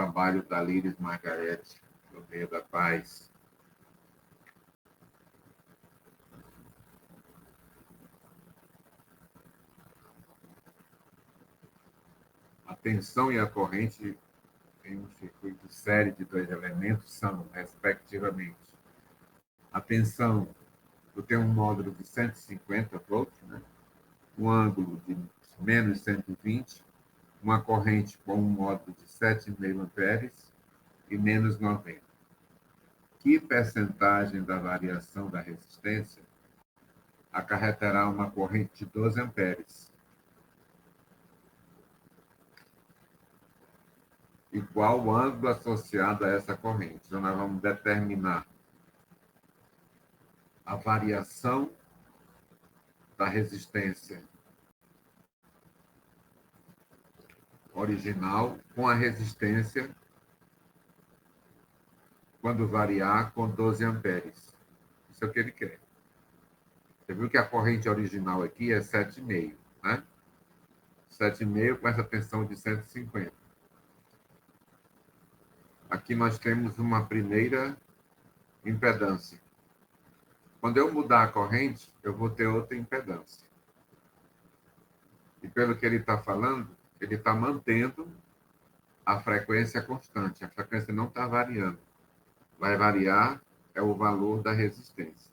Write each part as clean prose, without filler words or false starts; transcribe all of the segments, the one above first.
trabalho da Líris Margarete, do Meio da Paz. A tensão e a corrente em um circuito série de dois elementos são, respectivamente, a tensão, eu tenho um módulo de 150 volts, né? Um ângulo de menos 120, uma corrente com um módulo de 7,5 amperes e menos 90. Que percentagem da variação da resistência acarretará uma corrente de 12 amperes? E qual o ângulo associado a essa corrente? Então, nós vamos determinar a variação da resistência original com a resistência quando variar com 12 amperes. Isso é o que ele quer. Você viu que a corrente original aqui é 7,5, né? 7,5 com essa tensão de 150. Aqui nós temos uma primeira impedância. Quando eu mudar a corrente, eu vou ter outra impedância. E pelo que ele está falando, ele está mantendo a frequência constante. A frequência não está variando. Vai variar é o valor da resistência.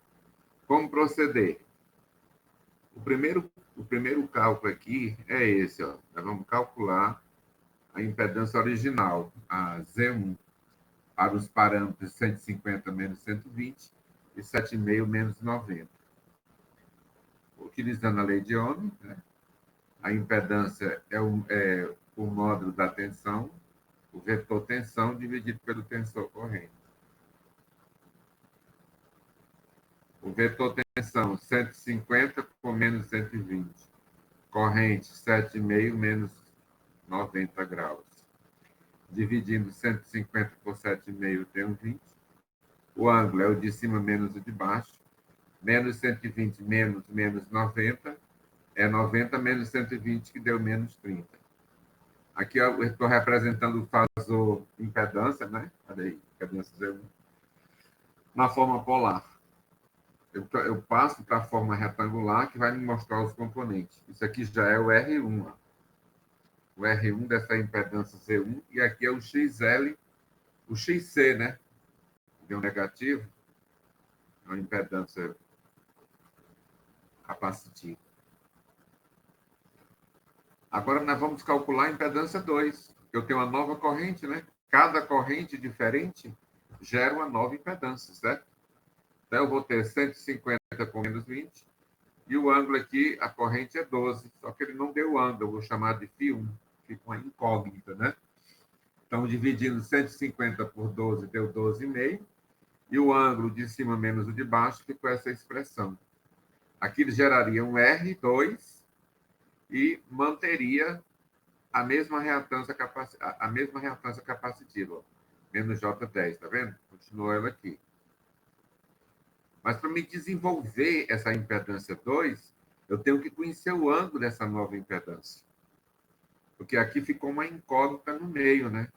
Como proceder? O primeiro cálculo aqui é esse. Ó. Nós vamos calcular a impedância original, a Z1, para os parâmetros 150 menos 120 e 7,5 menos 90. Utilizando a lei de Ohm, né? A impedância é o módulo da tensão, o vetor tensão dividido pelo tensor corrente. O vetor tensão 150 com menos 120. Corrente 7,5 menos 90 graus. Dividindo 150 por 7,5 tem um 20. O ângulo é o de cima menos o de baixo. Menos 120 menos 90 é 90 menos 120, que deu menos 30. Aqui eu estou representando o fasor impedância, né? Olha aí, impedância Z1, na forma polar. Eu passo para a forma retangular, que vai me mostrar os componentes. Isso aqui já é o R1. Ó. O R1 dessa impedância Z1, e aqui é o XL, o XC, né? Deu negativo, é uma impedância capacitiva. Agora nós vamos calcular a impedância 2. Eu tenho uma nova corrente, né? Cada corrente diferente gera uma nova impedância, certo? Então eu vou ter 150 com menos 20, e o ângulo aqui, a corrente é 12, só que ele não deu ângulo, eu vou chamar de φ1, fica uma incógnita, né? Então, dividindo 150 por 12 deu 12,5, e o ângulo de cima menos o de baixo ficou essa expressão. Aqui ele geraria um R2 e manteria a mesma reatância capacitiva, ó, menos J10, tá vendo? Continua ela aqui. Mas para me desenvolver essa impedância 2, eu tenho que conhecer o ângulo dessa nova impedância. Porque aqui ficou uma incógnita no meio, né?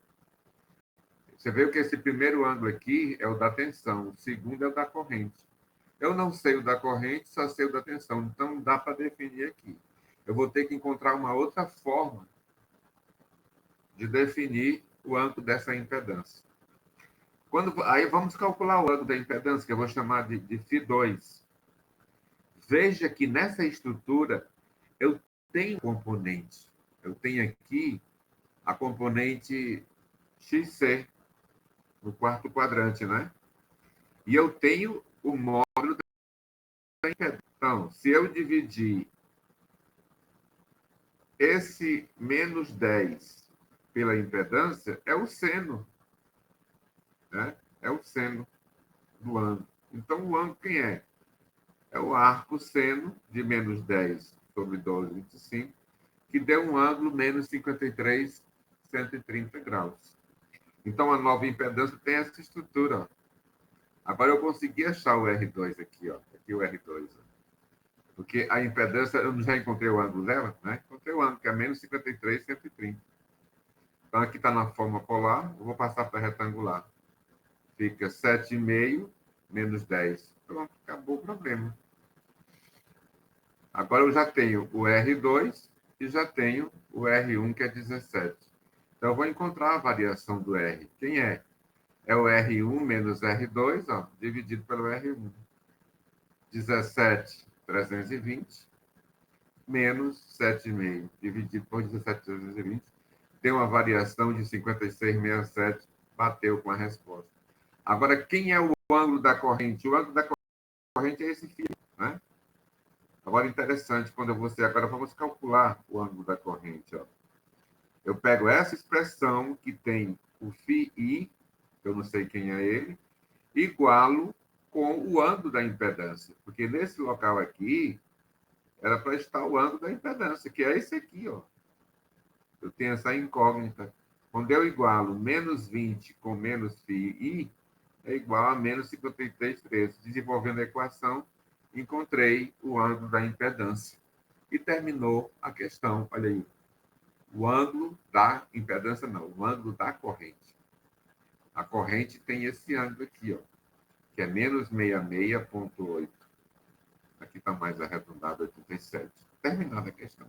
Você vê que esse primeiro ângulo aqui é o da tensão, o segundo é o da corrente. Eu não sei o da corrente, só sei o da tensão, então não dá para definir aqui. Eu vou ter que encontrar uma outra forma de definir o ângulo dessa impedância. Aí vamos calcular o ângulo da impedância, que eu vou chamar de φ2. Veja que nessa estrutura eu tenho componente. Eu tenho aqui a componente XC, no quarto quadrante, né? E eu tenho o módulo da impedância. Então, se eu dividir esse menos 10 pela impedância, é o seno, né? É o seno do ângulo. Então, o ângulo quem é? É o arco seno de menos 10 sobre 12, 25, que deu um ângulo menos 53, 130 graus. Então, a nova impedância tem essa estrutura. Ó. Agora, eu consegui achar o R2 aqui. Ó. Aqui o R2. Ó. Porque a impedância, eu já encontrei o ângulo dela, né? Encontrei o ângulo, que é menos 53, 130. Então, aqui está na forma polar, eu vou passar para retangular. Fica 7,5 menos 10. Pronto, acabou o problema. Agora eu já tenho o R2 e já tenho o R1, que é 17. Então, eu vou encontrar a variação do R. Quem é? É o R1 menos R2, ó, dividido pelo R1. 17,320 menos 7,5 dividido por 17,320. Tem uma variação de 56,67. Bateu com a resposta. Agora, quem é o ângulo da corrente? O ângulo da corrente é esse fio, né? Agora, interessante, quando você... Agora, vamos calcular o ângulo da corrente. Ó. Eu pego essa expressão que tem o φi, eu não sei quem é ele, igualo com o ângulo da impedância. Porque nesse local aqui, era para estar o ângulo da impedância, que é esse aqui. Ó. Eu tenho essa incógnita. Quando eu igualo menos 20 com menos φi, é igual a menos 53,13. Desenvolvendo a equação, encontrei o ângulo da impedância. E terminou a questão. Olha aí. O ângulo da impedância, não, o ângulo da corrente. A corrente tem esse ângulo aqui, ó, que é menos 66,8. Aqui está mais arredondado, 87. Terminada a questão.